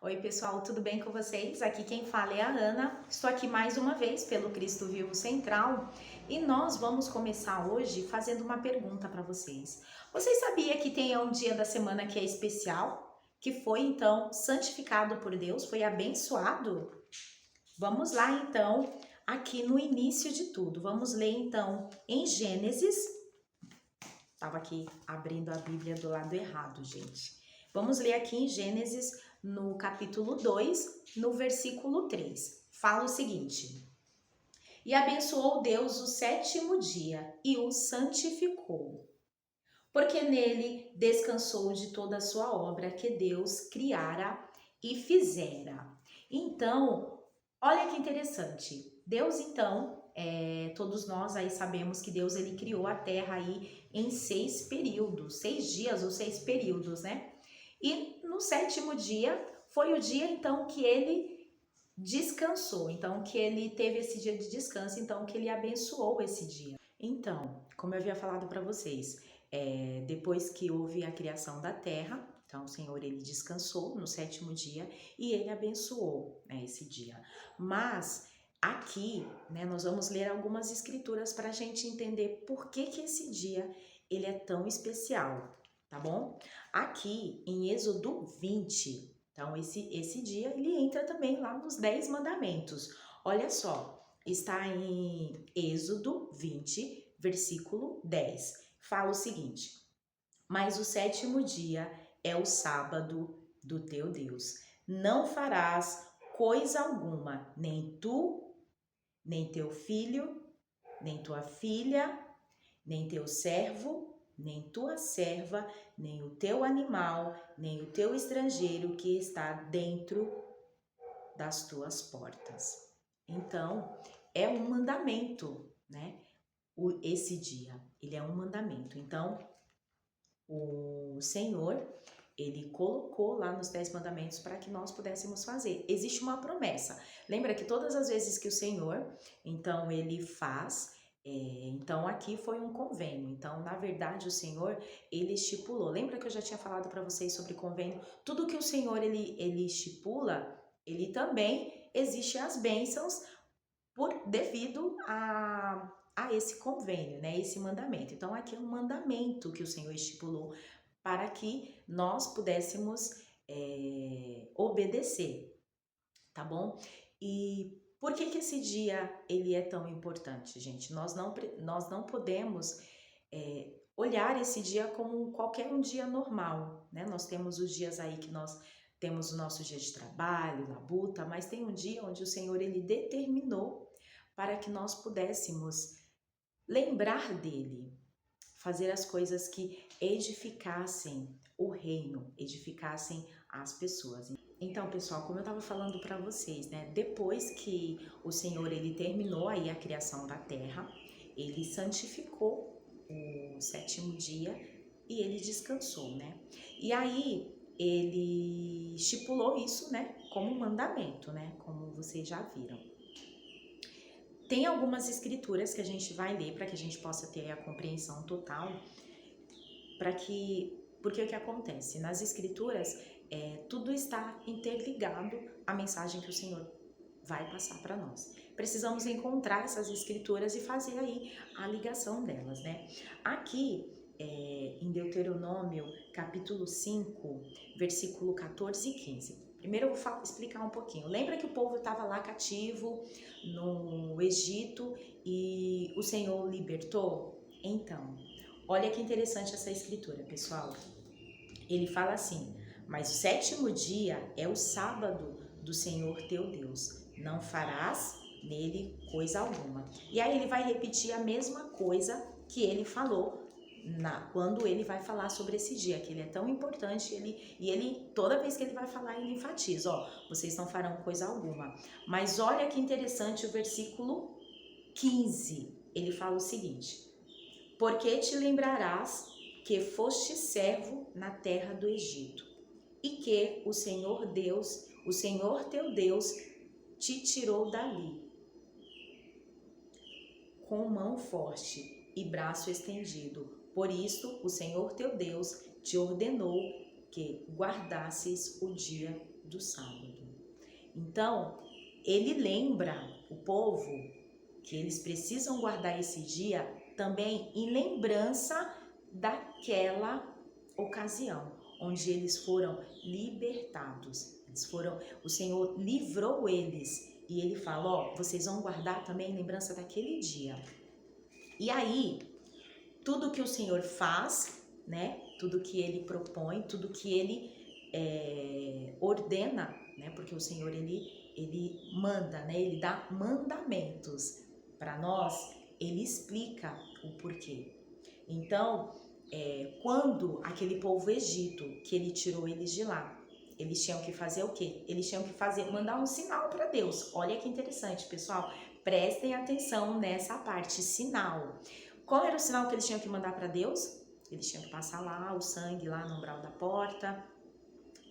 Oi, pessoal, tudo bem com vocês? Aqui quem fala é a Ana. Estou aqui mais uma vez pelo Cristo Vivo Central e nós vamos começar hoje fazendo uma pergunta para vocês. Vocês sabiam que tem um dia da semana que é especial, que foi então santificado por Deus, foi abençoado? Vamos lá então, aqui no início de tudo. Vamos ler então em Gênesis. Estava aqui abrindo a Bíblia do lado errado, gente. Vamos ler aqui em Gênesis, no capítulo 2, no versículo 3. Fala o seguinte: E abençoou Deus o sétimo dia e o santificou, porque nele descansou de toda a sua obra que Deus criara e fizera. Então, olha que interessante. Deus, então, todos nós aí sabemos que Deus ele criou a Terra aí em 6 períodos, 6 dias ou 6 períodos, né? E no sétimo dia foi o dia então que ele descansou, então que ele teve esse dia de descanso, então que ele abençoou esse dia. Então, como eu havia falado para vocês, depois que houve a criação da terra, então o Senhor ele descansou no sétimo dia e ele abençoou, né, esse dia. Mas aqui, né, nós vamos ler algumas escrituras para a gente entender por que esse dia ele é tão especial, tá bom? Aqui em Êxodo 20, então esse dia ele entra também lá nos 10 mandamentos. Olha só, está em Êxodo 20, versículo 10. Fala o seguinte: Mas o sétimo dia é o sábado do teu Deus. Não farás coisa alguma, nem tu, nem teu filho, nem tua filha, nem teu servo, nem tua serva, nem o teu animal, nem o teu estrangeiro que está dentro das tuas portas. Então, é um mandamento, né? Esse dia, ele é um mandamento. Então, o Senhor, ele colocou lá nos 10 mandamentos para que nós pudéssemos fazer. Existe uma promessa. Lembra que todas as vezes que o Senhor, então, ele faz, então aqui foi um convênio. Então, na verdade, o Senhor, ele estipulou. Lembra que eu já tinha falado para vocês sobre convênio? Tudo que o Senhor, ele estipula, ele também existe as bênçãos devido a esse convênio, né? Esse mandamento. Então, aqui é um mandamento que o Senhor estipulou para que nós pudéssemos obedecer, tá bom? E por que esse dia ele é tão importante, gente? Nós não podemos olhar esse dia como qualquer um dia normal, né? Nós temos os dias aí que nós temos o nosso dia de trabalho, labuta, mas tem um dia onde o Senhor ele determinou para que nós pudéssemos lembrar dele, fazer as coisas que edificassem o reino, edificassem as pessoas. Então, pessoal, como eu estava falando para vocês, né, depois que o Senhor ele terminou aí a criação da terra, ele santificou o sétimo dia e ele descansou, né? E aí ele estipulou isso, né, como mandamento, né, como vocês já viram. Tem algumas escrituras que a gente vai ler para que a gente possa ter a compreensão total, porque o que acontece? Nas escrituras, tudo está interligado à mensagem que o Senhor vai passar para nós. Precisamos encontrar essas escrituras e fazer aí a ligação delas, né? Aqui, em Deuteronômio, capítulo 5, versículo 14 e 15. Primeiro eu vou explicar um pouquinho. Lembra que o povo estava lá cativo no Egito e o Senhor libertou? Então, olha que interessante essa escritura, pessoal. Ele fala assim: Mas o sétimo dia é o sábado do Senhor teu Deus. Não farás nele coisa alguma. E aí ele vai repetir a mesma coisa que ele falou quando ele vai falar sobre esse dia, que ele é tão importante, ele toda vez que ele vai falar, ele enfatiza, vocês não farão coisa alguma. Mas olha que interessante o versículo 15, ele fala o seguinte: Porque te lembrarás que foste servo na terra do Egito, e que o Senhor Deus, o Senhor teu Deus, te tirou dali com mão forte e braço estendido. Por isso, o Senhor teu Deus te ordenou que guardasseis o dia do sábado. Então, ele lembra o povo que eles precisam guardar esse dia também em lembrança daquela ocasião onde eles foram libertados. O Senhor livrou eles e ele fala, ó, vocês vão guardar também em lembrança daquele dia. E aí, tudo que o Senhor faz, né? Tudo que ele propõe, tudo que ele ordena, né? Porque o Senhor ele manda, né? Ele dá mandamentos para nós. Ele explica o porquê. Então, quando aquele povo egito que ele tirou eles de lá, eles tinham que fazer o quê? Eles tinham que mandar um sinal para Deus. Olha que interessante, pessoal. Prestem atenção nessa parte, sinal. Qual era o sinal que eles tinham que mandar para Deus? Eles tinham que passar lá o sangue lá no umbral da porta.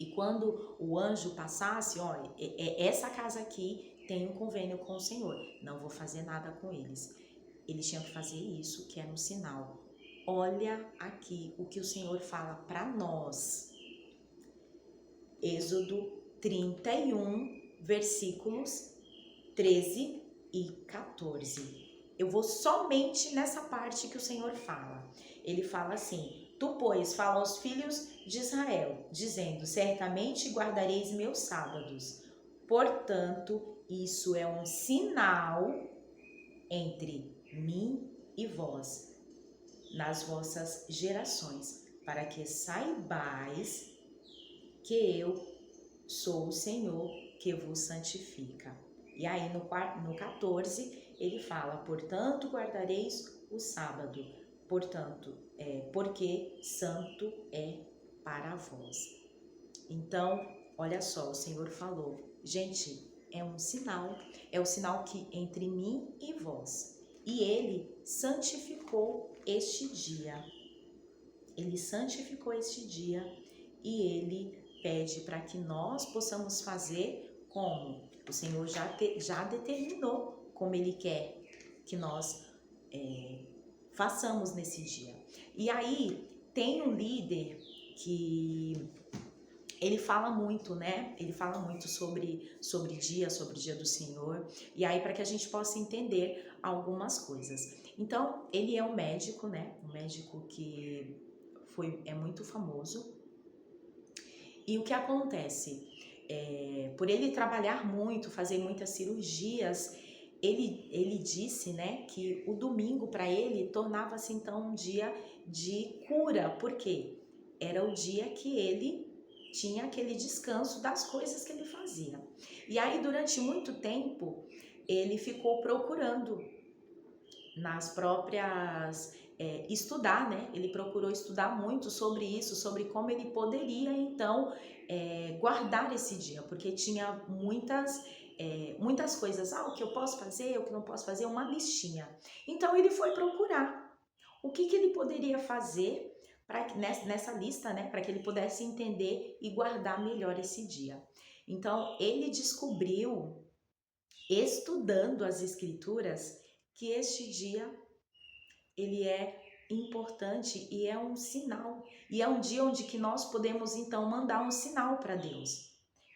E quando o anjo passasse, olha, essa casa aqui tem um convênio com o Senhor. Não vou fazer nada com eles. Eles tinham que fazer isso, que era um sinal. Olha aqui o que o Senhor fala para nós. Êxodo 31, versículos 13 e 14. Eu vou somente nessa parte que o Senhor fala. Ele fala assim, tu, pois, fala aos filhos de Israel, dizendo, certamente guardareis meus sábados. Portanto, isso é um sinal entre mim e vós, nas vossas gerações, para que saibais que eu sou o Senhor que vos santifica. E aí no 14 ele fala, portanto guardareis o sábado, portanto, porque santo é para vós. Então, olha só, o Senhor falou, gente, é um sinal, é o sinal que entre mim e vós. E ele santificou este dia. Ele santificou este dia e ele pede para que nós possamos fazer como o Senhor já determinou, como ele quer que nós façamos nesse dia. E aí tem um líder que ele fala muito, né? Ele fala muito sobre o dia do Senhor. E aí para que a gente possa entender algumas coisas. Então, ele é um médico, né? Um médico que é muito famoso. E o que acontece? Por ele trabalhar muito, fazer muitas cirurgias, ele disse, né, que o domingo para ele tornava-se então um dia de cura, porque era o dia que ele tinha aquele descanso das coisas que ele fazia. E aí durante muito tempo ele ficou procurando nas próprias estudar, né? Ele procurou estudar muito sobre isso, sobre como ele poderia então guardar esse dia, porque tinha muitas coisas, o que eu posso fazer, o que não posso fazer, uma listinha. Então ele foi procurar o que ele poderia fazer nessa lista, né, para que ele pudesse entender e guardar melhor esse dia. Então ele descobriu, estudando as escrituras, que este dia ele é importante e é um sinal. E é um dia onde que nós podemos então mandar um sinal para Deus.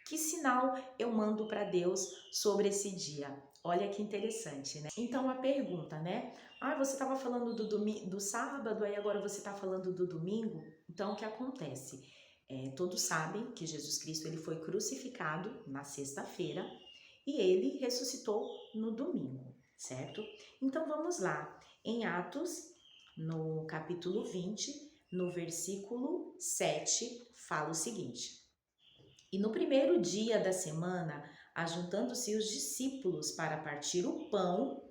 Que sinal eu mando para Deus sobre esse dia? Olha que interessante, né? Então a pergunta, né? Você estava falando do sábado, aí agora você está falando do domingo. Então o que acontece? Todos sabem que Jesus Cristo ele foi crucificado na sexta-feira e ele ressuscitou no domingo, certo? Então vamos lá. Em Atos, no capítulo 20, no versículo 7, fala o seguinte: E no primeiro dia da semana, ajuntando-se os discípulos para partir o pão,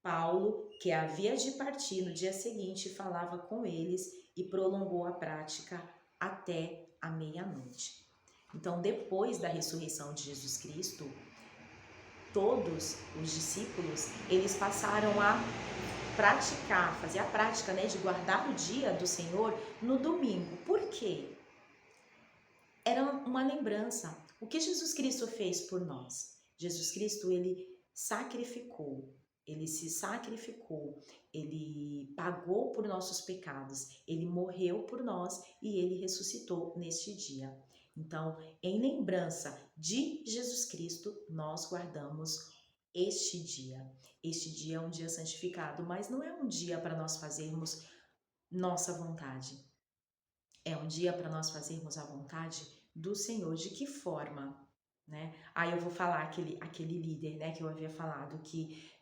Paulo, que havia de partir no dia seguinte, falava com eles e prolongou a prática até a meia-noite. Então, depois da ressurreição de Jesus Cristo, todos os discípulos, eles passaram a praticar, fazer a prática, né, de guardar o dia do Senhor no domingo. Por quê? Era uma lembrança. O que Jesus Cristo fez por nós? Jesus Cristo, ele sacrificou. ele se sacrificou, ele pagou por nossos pecados, ele morreu por nós e ele ressuscitou neste dia. Então, em lembrança de Jesus Cristo, nós guardamos este dia. Este dia é um dia santificado, mas não é um dia para nós fazermos nossa vontade. É um dia para nós fazermos a vontade do Senhor. De que forma? Né? Aí eu vou falar aquele líder, né, que eu havia falado que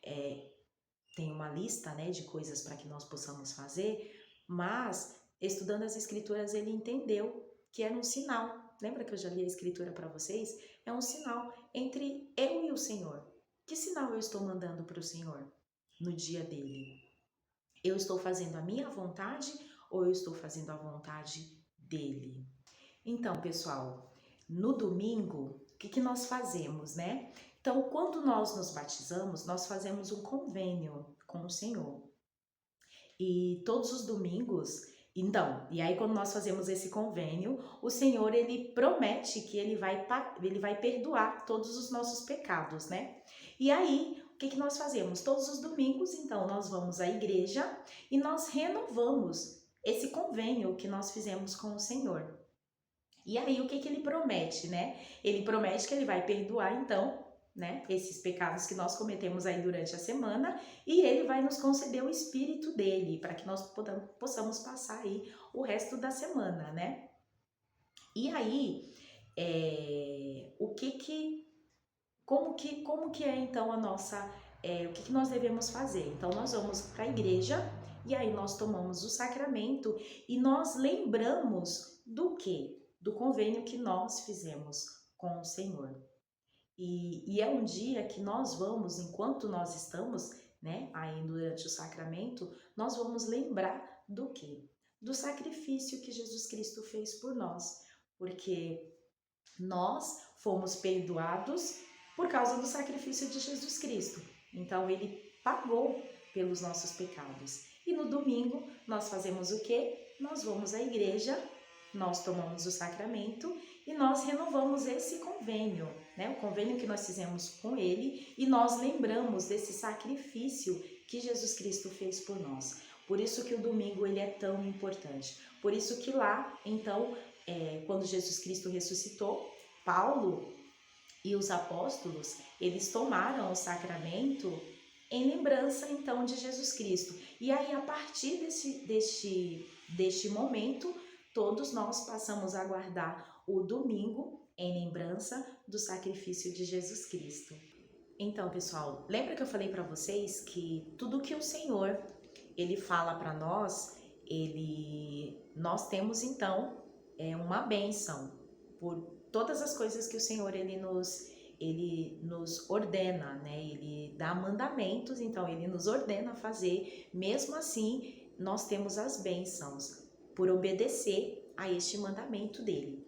tem uma lista, né, de coisas para que nós possamos fazer, mas estudando as escrituras ele entendeu que era um sinal. Lembra que eu já li a escritura para vocês? É um sinal entre eu e o Senhor. Que sinal eu estou mandando para o Senhor no dia dele? Eu estou fazendo a minha vontade ou eu estou fazendo a vontade dele? Então, pessoal, no domingo, o que nós fazemos, né? Então, quando nós nos batizamos, nós fazemos um convênio com o Senhor. E todos os domingos, então, e aí quando nós fazemos esse convênio, o Senhor, ele promete que ele vai perdoar todos os nossos pecados, né? E aí, o que nós fazemos? Todos os domingos, então, nós vamos à igreja e nós renovamos esse convênio que nós fizemos com o Senhor. E aí, o que ele promete, né? Ele promete que ele vai perdoar, então, né, esses pecados que nós cometemos aí durante a semana e ele vai nos conceder o Espírito dele para que nós possamos passar aí o resto da semana, né? E aí, como que é então a nossa, o que nós devemos fazer? Então, nós vamos para a igreja e aí nós tomamos o sacramento e nós lembramos do quê? Do convênio que nós fizemos com o Senhor. E é um dia que nós vamos, enquanto nós estamos, né, aí durante o sacramento, nós vamos lembrar do quê? Do sacrifício que Jesus Cristo fez por nós, porque nós fomos perdoados por causa do sacrifício de Jesus Cristo. Então, ele pagou pelos nossos pecados. E no domingo, nós fazemos o quê? Nós vamos à igreja, nós tomamos o sacramento e nós renovamos esse convênio, né? O convênio que nós fizemos com ele e nós lembramos desse sacrifício que Jesus Cristo fez por nós. Por isso que o domingo ele é tão importante. Por isso que lá, então, quando Jesus Cristo ressuscitou, Paulo e os apóstolos, eles tomaram o sacramento em lembrança, então, de Jesus Cristo. E aí, a partir deste momento, todos nós passamos a guardar o domingo em lembrança do sacrifício de Jesus Cristo. Então, pessoal, lembra que eu falei para vocês que tudo que o Senhor, ele fala para nós, nós temos, então, uma bênção por todas as coisas que o Senhor, ele nos ordena, né? Ele dá mandamentos, então ele nos ordena a fazer. Mesmo assim, nós temos as bênçãos por obedecer a este mandamento dele.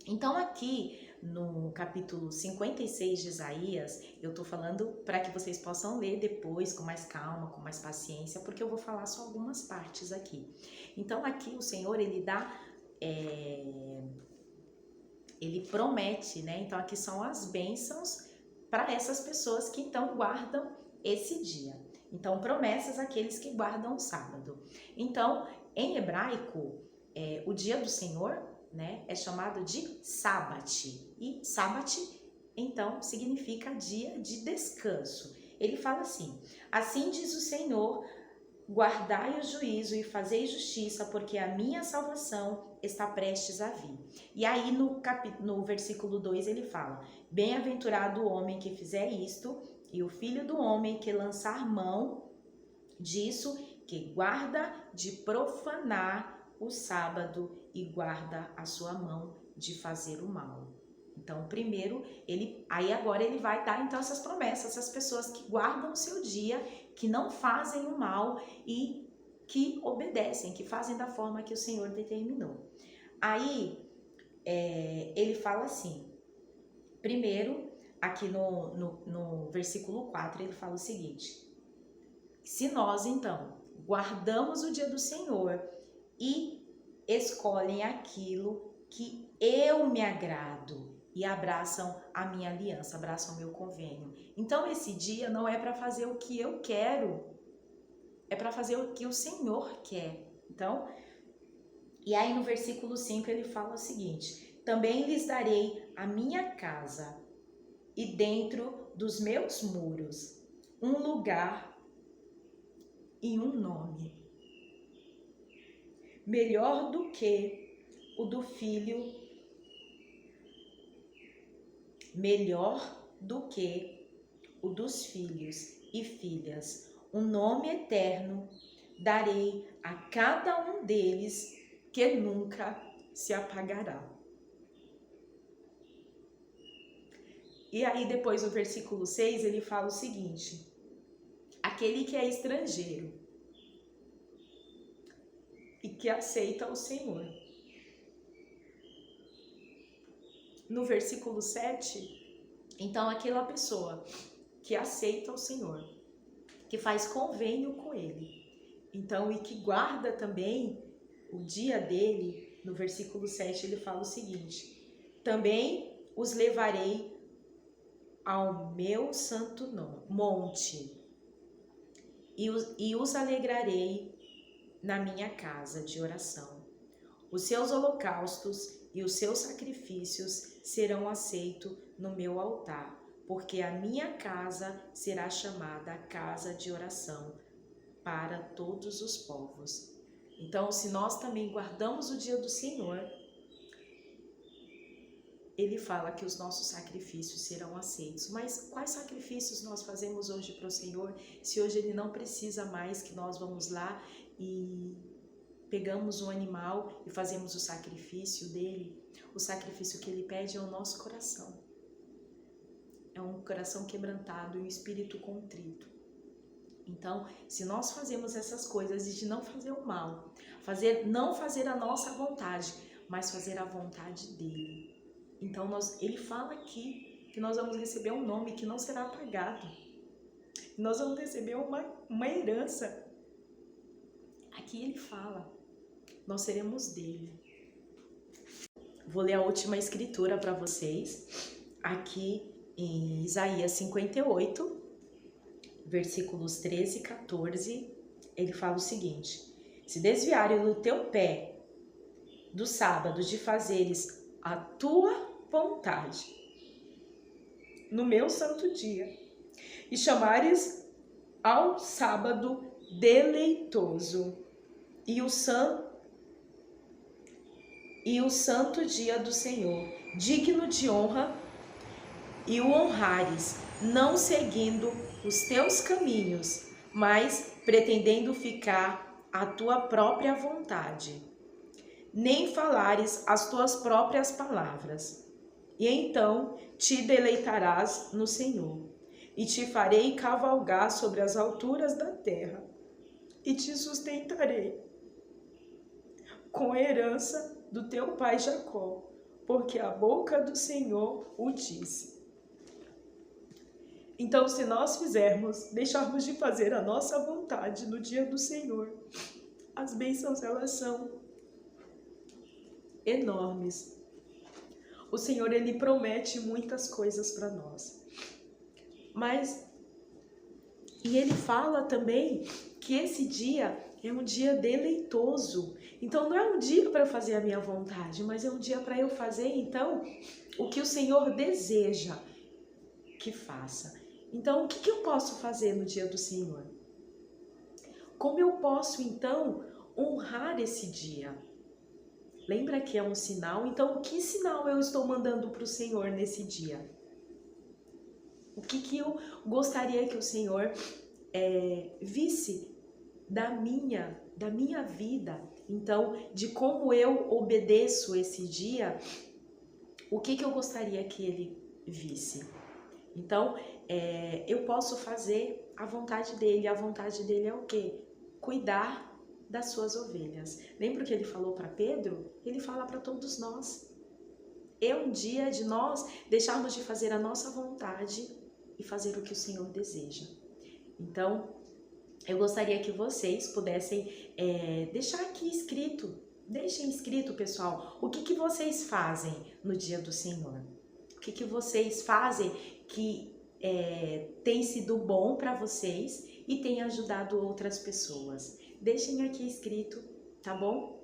Então aqui no capítulo 56 de Isaías, eu tô falando para que vocês possam ler depois com mais calma, com mais paciência, porque eu vou falar só algumas partes aqui. Então aqui o Senhor, ele dá, ele promete, né? Então aqui são as bênçãos para essas pessoas que então guardam esse dia. Então promessas àqueles que guardam o sábado. Então em hebraico, o dia do Senhor, né, é chamado de sábate. E sábate, então, significa dia de descanso. Ele fala assim: assim diz o Senhor, guardai o juízo e fazei justiça, porque a minha salvação está prestes a vir. E aí no versículo 2 ele fala: bem-aventurado o homem que fizer isto, e o filho do homem que lançar mão disso, que guarda de profanar o sábado e guarda a sua mão de fazer o mal. Então, primeiro, agora ele vai dar então essas promessas, essas pessoas que guardam o seu dia, que não fazem o mal e que obedecem, que fazem da forma que o Senhor determinou. Aí, ele fala assim, primeiro, aqui no versículo 4, ele fala o seguinte: se nós, então, guardamos o dia do Senhor e escolhem aquilo que eu me agrado e abraçam a minha aliança, abraçam o meu convênio. Então esse dia não é para fazer o que eu quero, é para fazer o que o Senhor quer. Então, e aí no versículo 5 ele fala o seguinte: também lhes darei a minha casa e dentro dos meus muros um lugar e um nome, melhor do que o do filho, melhor do que o dos filhos e filhas. Um nome eterno darei a cada um deles, que nunca se apagará. E aí depois no versículo 6 ele fala o seguinte: aquele que é estrangeiro e que aceita o Senhor. No versículo 7, então aquela pessoa que aceita o Senhor, que faz convênio com Ele, então e que guarda também o dia dele, no versículo 7 ele fala o seguinte: também os levarei ao meu santo monte e os alegrarei na minha casa de oração. Os seus holocaustos e os seus sacrifícios serão aceitos no meu altar, porque a minha casa será chamada casa de oração para todos os povos. Então, se nós também guardamos o dia do Senhor, ele fala que os nossos sacrifícios serão aceitos. Mas quais sacrifícios nós fazemos hoje para o Senhor, se hoje ele não precisa mais que nós vamos lá e pegamos um animal e fazemos o sacrifício dele? O sacrifício que ele pede é o nosso coração. É um coração quebrantado e um espírito contrito. Então, se nós fazemos essas coisas de não fazer o mal, não fazer a nossa vontade, mas fazer a vontade dele. Então, ele fala aqui que nós vamos receber um nome que não será apagado. Nós vamos receber uma herança. Aqui ele fala, nós seremos dele. Vou ler a última escritura para vocês, aqui em Isaías 58, versículos 13 e 14, ele fala o seguinte: se desviares do teu pé do sábado de fazeres a tua vontade no meu santo dia e chamares ao sábado deleitoso e o santo dia do Senhor, digno de honra, e o honrares, não seguindo os teus caminhos, mas pretendendo ficar à tua própria vontade, nem falares as tuas próprias palavras. E então te deleitarás no Senhor, e te farei cavalgar sobre as alturas da terra, e te sustentarei com a herança do teu pai Jacó, porque a boca do Senhor o disse. Então, se nós deixarmos de fazer a nossa vontade no dia do Senhor, as bênçãos elas são enormes. O Senhor, ele promete muitas coisas para nós. E ele fala também que esse dia é um dia deleitoso. Então não é um dia para fazer a minha vontade, mas é um dia para eu fazer, então, o que o Senhor deseja que faça. Então, o que eu posso fazer no dia do Senhor? Como eu posso, então, honrar esse dia? Lembra que é um sinal? Então, que sinal eu estou mandando para o Senhor nesse dia? O que eu gostaria que o Senhor visse da minha vida? Então, de como eu obedeço esse dia, o que eu gostaria que ele visse? Então, eu posso fazer a vontade dele. A vontade dele é o quê? Cuidar das suas ovelhas. Lembra o que ele falou para Pedro? Ele fala para todos nós. É um dia de nós deixarmos de fazer a nossa vontade e fazer o que o Senhor deseja. Então, eu gostaria que vocês pudessem deixar aqui escrito. Deixem escrito, pessoal, o que vocês fazem no dia do Senhor. que vocês fazem que tem sido bom para vocês e tem ajudado outras pessoas. Deixem aqui escrito, tá bom?